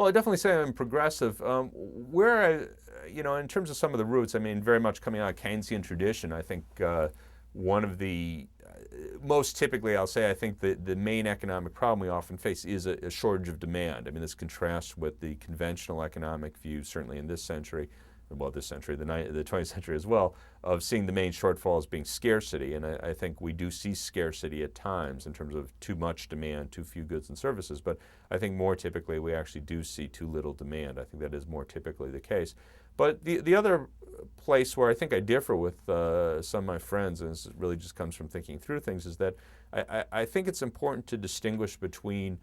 Well, I definitely say I'm progressive. Where in terms of some of the roots, I mean, very much coming out of Keynesian tradition, I think one of the most typically, I'll say, I think the main economic problem we often face is a shortage of demand. I mean, this contrasts with the conventional economic view, certainly in this century, well, this century, the 20th century as well, of seeing the main shortfall as being scarcity. And I think we do see scarcity at times in terms of too much demand, too few goods and services. But I think more typically we actually do see too little demand. I think that is more typically the case. But the other place where I think I differ with some of my friends, and this really just comes from thinking through things, is that I think it's important to distinguish between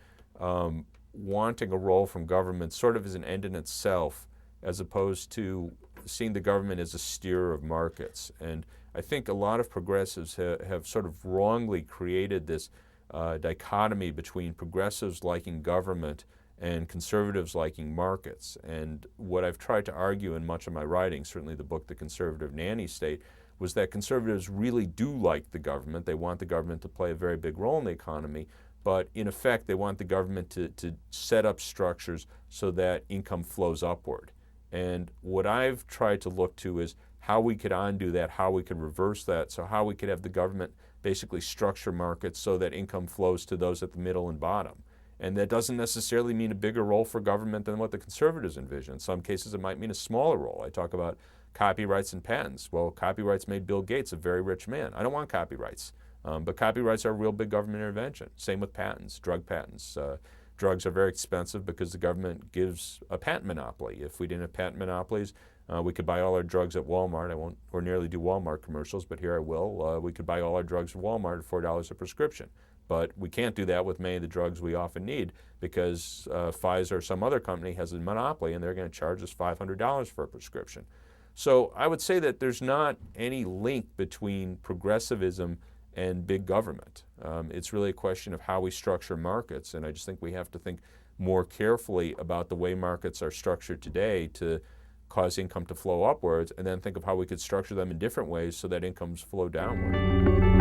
wanting a role from government sort of as an end in itself, as opposed to seeing the government as a steerer of markets. And I think a lot of progressives have sort of wrongly created this dichotomy between progressives liking government and conservatives liking markets. And what I've tried to argue in much of my writing, certainly the book The Conservative Nanny State, was that conservatives really do like the government. They want the government to play a very big role in the economy, but in effect they want the government to set up structures so that income flows upward. And what I've tried to look to is how we could undo that, how we could reverse that, so how we could have the government basically structure markets so that income flows to those at the middle and bottom. And that doesn't necessarily mean a bigger role for government than what the conservatives envision. In some cases it might mean a smaller role. I talk about copyrights and patents. Well, copyrights made Bill Gates a very rich man. I don't want copyrights, but copyrights are a real big government intervention. Same with patents, drug patents. Drugs are very expensive because the government gives a patent monopoly. If we didn't have patent monopolies, we could buy all our drugs at Walmart. I won't ordinarily do Walmart commercials, but here I will. We could buy all our drugs at Walmart at $4 a prescription. But we can't do that with many of the drugs we often need because Pfizer or some other company has a monopoly and they're going to charge us $500 for a prescription. So I would say that there's not any link between progressivism and big government. It's really a question of how we structure markets, and I just think we have to think more carefully about the way markets are structured today to cause income to flow upwards, and then think of how we could structure them in different ways so that incomes flow downward.